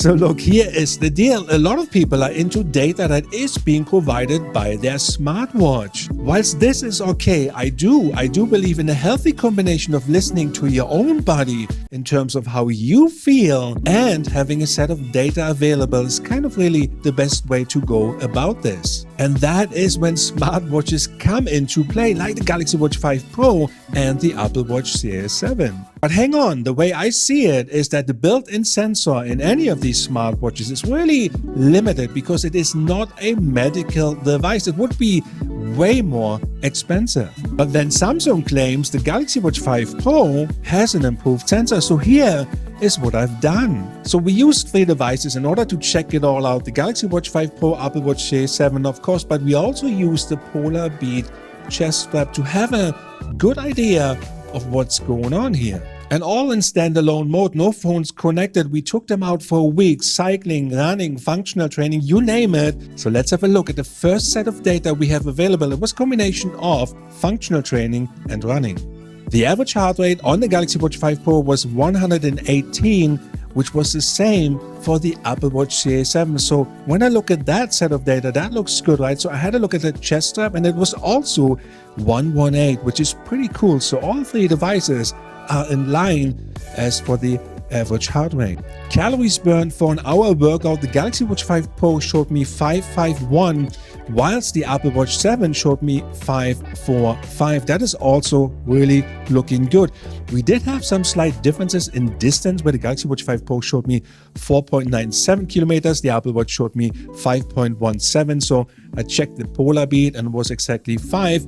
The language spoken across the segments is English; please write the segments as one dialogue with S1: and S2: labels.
S1: So look, here is the deal. A lot of people are into data that is being provided by their smartwatch. Whilst this is okay, I do believe in a healthy combination of listening to your own body in terms of how you feel, and having a set of data available is kind of really the best way to go about this. And that is when smartwatches come into play, like the Galaxy Watch 5 Pro and the Apple Watch Series 7. But hang on, the way I see it is that the built-in sensor in any of these smartwatches is really limited because it is not a medical device. It would be way more expensive. But then Samsung claims the Galaxy Watch 5 Pro has an improved sensor. So here is what I've done. So we used 3 devices in order to check it all out. The Galaxy Watch 5 Pro, Apple Watch Series 7, of course, but we also used the Polar Beat chest strap to have a good idea of what's going on here. And all in standalone mode, no phones connected. We took them out for a week, cycling, running, functional training, you name it. So let's have a look at the first set of data we have available. It was a combination of functional training and running. The average heart rate on the Galaxy Watch 5 Pro was 118, which was the same for the Apple Watch Series 7. So when I look at that set of data, that looks good, right? So I had a look at the chest strap and it was also 118, which is pretty cool. So all 3 devices are in line as for the average heart rate. Calories burned for an hour workout, the Galaxy Watch 5 Pro showed me 551, whilst the Apple Watch 7 showed me 545. That is also really looking good. We did have some slight differences in distance, where the Galaxy Watch 5 Pro showed me 4.97 kilometers, the Apple Watch showed me 5.17. So I checked the Polar Beat and it was exactly 5.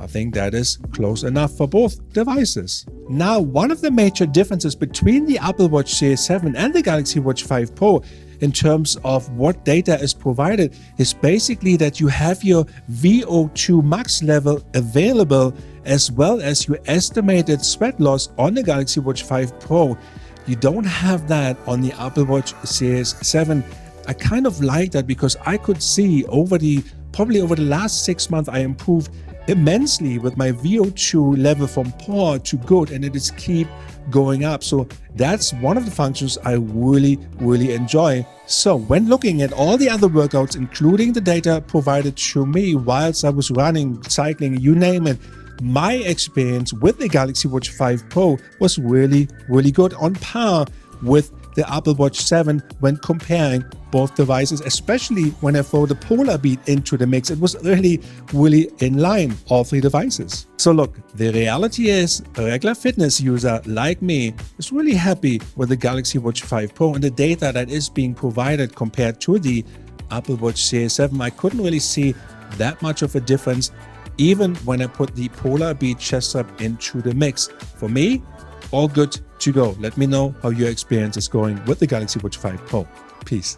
S1: I think that is close enough for both devices. Now, one of the major differences between the Apple Watch Series 7 and the Galaxy Watch 5 Pro in terms of what data is provided is basically that you have your VO2 max level available, as well as your estimated sweat loss on the Galaxy Watch 5 Pro. You don't have that on the Apple Watch Series 7. I kind of like that because I could see probably over the last 6 months, I improved immensely with my VO2 level from poor to good, and it is keep going up. So that's one of the functions I really enjoy. So when looking at all the other workouts, including the data provided to me whilst I was running, cycling, you name it, my experience with the Galaxy Watch 5 Pro was really good, on par with the Apple Watch 7 when comparing both devices, especially when I throw the Polar Beat into the mix. It was really in line, all 3 devices. So look, the reality is a regular fitness user like me is really happy with the Galaxy Watch 5 Pro and the data that is being provided compared to the Apple Watch Series 7. I couldn't really see that much of a difference, even when I put the Polar Beat chest strap into the mix. For me, all good to go. Let me know how your experience is going with the Galaxy Watch 5 Pro. Peace.